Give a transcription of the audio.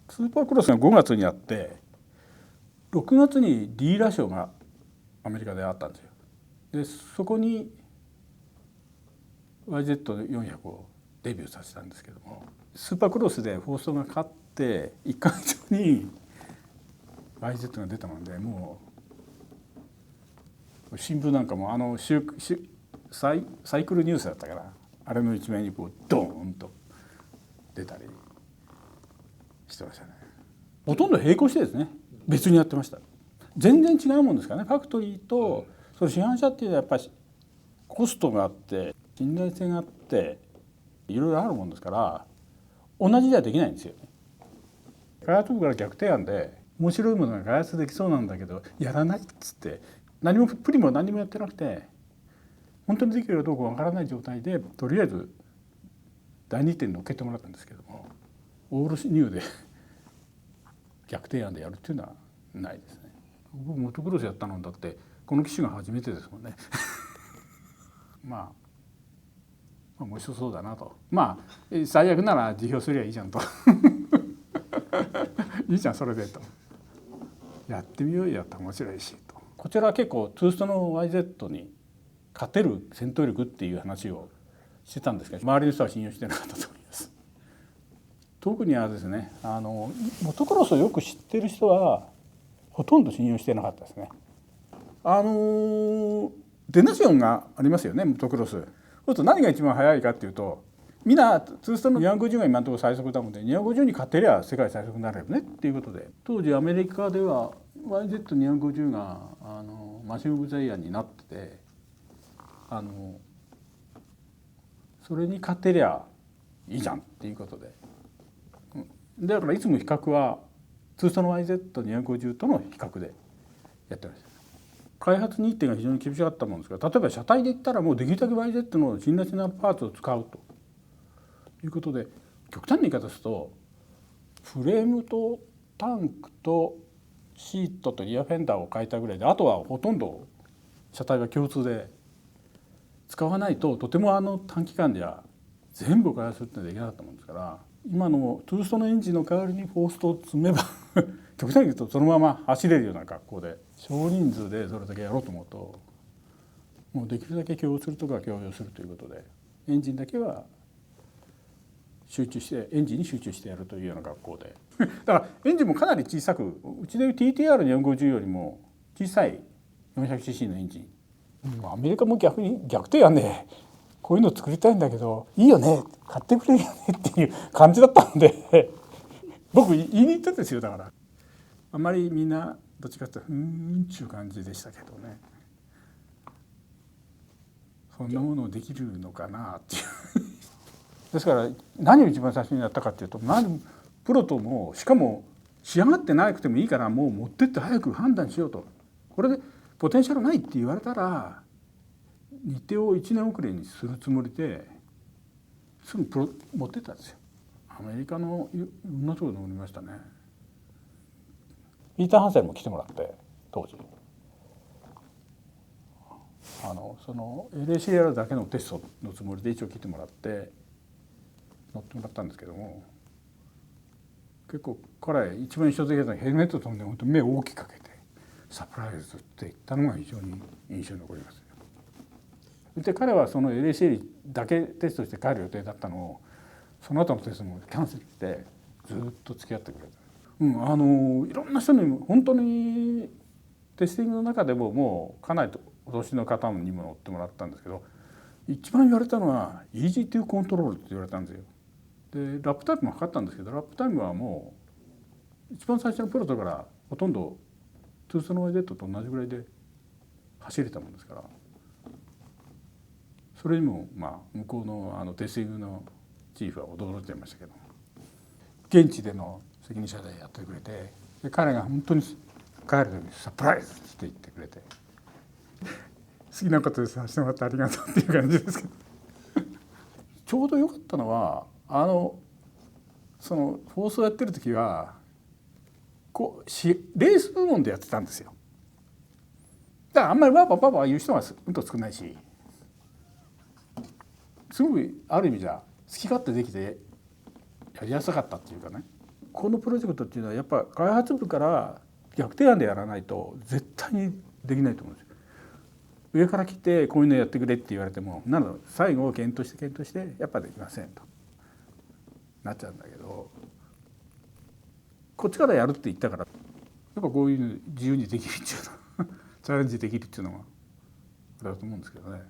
スーパークロスが5月にあって6月にディーラー賞がアメリカであったんですよ。でそこに YZ400 をデビューさせたんですけども、スーパークロスでフォーストが勝って1か月後に YZ が出たもんで、もう新聞なんかもサイクルニュースだったから、あれの一面にこうドーンと出たりしてましたね。ほとんど並行してですね、別にやってました。全然違うもんですからね。ファクトリーとその市販車っていうのはやっぱりコストがあって信頼性があっていろいろあるもんですから、同じではできないんですよね。開発部から逆提案で面白いものが開発できそうなんだけどやらないっつって、何もプリも何もやってなくて本当にできるかどうかわからない状態でとりあえず第2点に乗っけてもらったんですけども、オールニューで逆提案でやるっていうのはないですね。僕モトクロスやったのだってこの機種が初めてですもんねまあ面白そうだなと、まあ最悪なら辞表すりゃいいじゃんといいじゃんそれでと、やってみようよって面白いしと。こちらは結構トゥーストの YZ に勝てる戦闘力っていう話をしてたんですけど、周りの人は信用してなかったと思います。特にはですね、モトクロスをよく知ってる人はほとんど信用してなかったですね。デナシオンがありますよね、モトクロス。そうすると何が一番速いかっていうと、みんなツーストの250が今のところ最速だもんで、250に勝てりゃ世界最速になるよねっていうことで、当時アメリカでは YZ250 がマシン・オブ・ザ・イヤーになってて、それに勝てりゃいいじゃんっていうことで、だからいつも比較はツーストの YZ250 との比較でやってました。開発日程が非常に厳しかったもんですから、例えば車体で言ったらもうできるだけ YZ の辛辣なパーツを使うということで、極端な言い方するとフレームとタンクとシートとリアフェンダーを変えたぐらいで、あとはほとんど車体は共通で使わないと、とても短期間では全部開発するってのはできなかったもんですから、今のトゥーストのエンジンの代わりにフォーストを積めば極端に言うとそのまま走れるような格好で、少人数でそれだけやろうと思うともうできるだけ共有するとか共用するということで、エンジンだけは集中してエンジンに集中してやるというような格好でだからエンジンもかなり小さく、うちでいう TTR250 よりも小さい 400cc のエンジン、アメリカも逆提案でこういうの作りたいんだけどいいよね買ってくれるよねっていう感じだったんで僕言いに行ったんですよ。だからあんまりみんなどっちかっていうとっていう感じでしたけどね、そんなものできるのかなっていうですから何を一番最初にやったかっていうと、プロともしかも仕上がってなくてもいいからもう持ってって早く判断しようと、これでポテンシャルないって言われたら日程を1年遅れにするつもりですぐ持ってったんですよ。アメリカのいろんなところで乗りましたね。ピーター・ハンセルも来てもらって当時その LACR だけのテストのつもりで一応来てもらって乗ってもらったんですけども、結構彼一番印象的だったのはヘルメット飛んで本当目を大きくかけてサプライズって言ったのが非常に印象に残ります。で彼はその LACR だけテストして帰る予定だったのをその後のテストもキャンセルしてずっと付き合ってくれた。いろんな人に本当にテスティングの中でももうかなりお年の方にも乗ってもらったんですけど、一番言われたのは Easy to Control って言われたんですよ。でラップタイムも測ったんですけど、ラップタイムはもう一番最初のプロトからほとんどトゥーストの YZ と同じぐらいで走れたもんですから、それにも向こうのテスティングのチーフは驚いてましたけど、現地での責任者でやってくれて、で彼が本当に帰る時にサプライズって言ってくれて好きなことでさせてもらってありがとうっていう感じですけどちょうど良かったのはそのフォースをやってる時はレース部門でやってたんですよ。だからあんまりバーバー言う人がうんと少ないし、すごいある意味じゃ好き勝手できてやりやすかったっていうかね、このプロジェクトっていうのはやっぱ開発部から逆提案でやらないと絶対にできないと思うんですよ。上から来てこういうのやってくれって言われてもなの最後検討してやっぱできませんとなっちゃうんだけど、こっちからやるって言ったからやっぱこういう自由にできるっていうのチャレンジできるっていうのがあれだと思うんですけどね。